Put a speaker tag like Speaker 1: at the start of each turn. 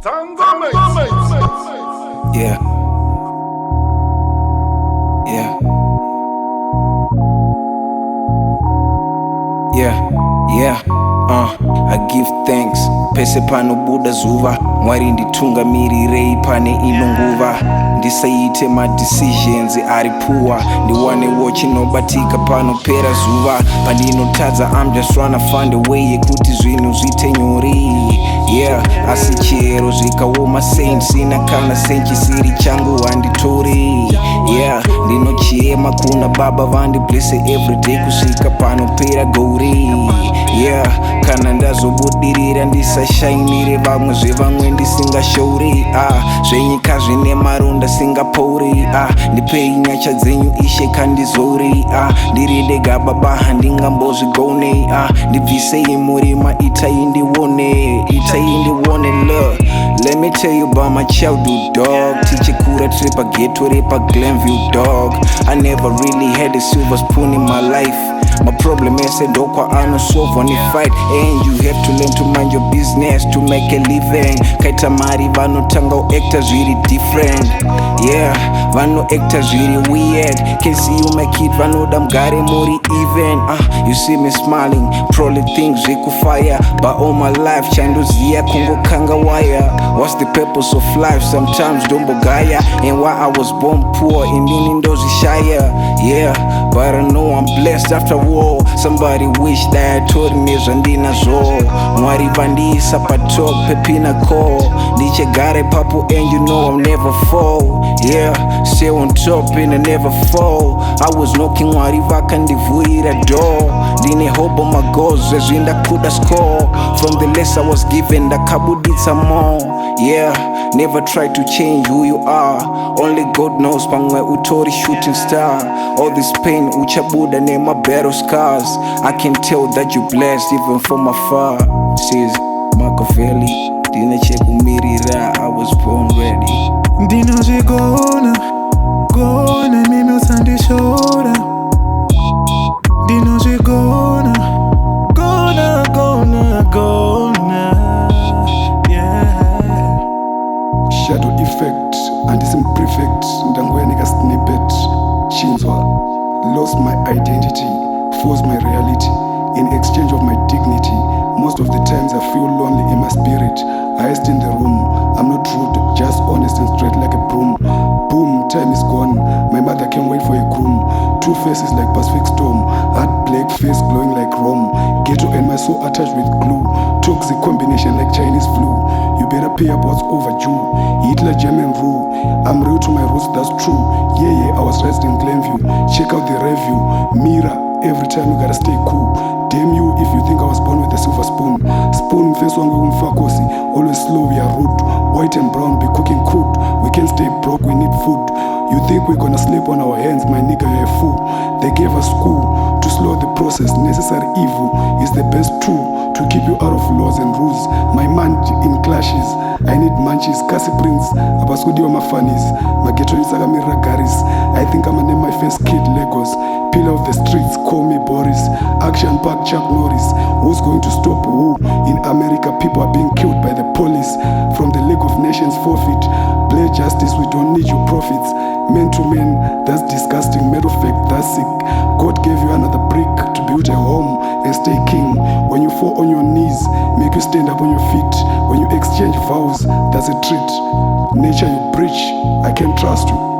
Speaker 1: Yeah. Yeah. Yeah. I give thanks. Pese pano buda zuva. Mwari nditungamirire pane ino nguva. Ndisaite ma decisions ari poor. Ndiwane watch inobatika pano pera zuva. Pandinotadza I'm just trying to find a way yekuti zvinhu zviite nyori. Yeah, asi chero zvikaoma same sina kana senchisiri changu handitori. Yeah, ndinochiema kuna baba vandiblesse everyday kusvika panopera gori. Yeah, kana ndazobudirira ndisashainire vamwe zvevamwe ndisingashori. Zvenyika zvine maronda singapori. Ndipei nyasha dzenyu ishe kandizori. Ndiride gababa handingambozvigonei. Ndibvisei murima itai ndione. Look, let me tell you about my childhood, dog. Tichikura tripa ghetto repa GLENVIEW, dog. I never really had a silver spoon in my life. My problem is I don't quite solve when you fight. And you have to learn to mind your business to make a living. Kaita mari vano tango actors really different. Yeah, vano actors really weird. Can see you my kid vano dam gare mori even. You see me smiling, probably things we could fire. But all my life chando zia kongo kanga wire. What's the purpose of life? Sometimes don't bogaya. And why I was born poor in Nindozi Shire. Yeah, but I know I'm blessed after war. Somebody wish that I told me L Ndinozvigona. Mwari vandisa patop pepina call. Niche gare papo and you know I'll never fall. Yeah, stay on top and I never fall. I was knocking Mwari vakandivurira door. Dine hope on my goals as in that could score. From the less I was given the kabuditsa more. Yeah, never try to change who you are. Only God knows pangwe utori shooting star. All this pain uchabuda name my battle scars. I can tell that you blessed even from afar. Says Machiavelli, dina chekumirira, I was born ready.
Speaker 2: Ndinozvigona, gona mimi usandishora. Ndinozvigona, gona, yeah.
Speaker 3: Shadow effect, anti-imperfect, ndangoyanika snippet. Chinzwa, lost my identity, forced my reality in exchange of my dignity. Most of the times I feel lonely in my spirit. Highest in the room, I'm not rude, just honest and straight like a broom. Boom, time is gone, my mother can't wait for a groom. Two faces like Pacific storm, hard black face glowing like Rome. Ghetto and my soul attached with glue, toxic combination like Chinese flu. You better pay up what's overdue. Hitler, German rule, I'm real to my roots, that's true. Yeah, I was raised in GLENVIEW. Check out the review, mirror, every time you gotta stay cool. Damn you if you think I was born with a silver spoon. Spoon face one umfakosi, always slow, we are rude. White and brown be cooking crude. We can't stay broke, we need food. You think we're gonna sleep on our hands, my nigga, you're a fool. They gave us school to slow the process. Necessary evil is the best tool to keep you out of laws and rules. My mind in clashes, I need munchies, Kasi Prince, Abasudi or my funnies, Mageto Isagamira Garis. I think I'm gonna name my first kid Lagos. Pillar of the streets, call me Boris. Action Park Chuck Norris. Who's going to stop who? In America, people are being killed by the police. From the League of Nations forfeit. Play justice, we don't need your profits. Man to man, that's disgusting. Matter of fact, that's sick. God gave you another brick to build a home and stay king. When you fall on your knees, make you stand up on your feet. When you exchange vows, that's a treat. Nature you preach, I can't trust you.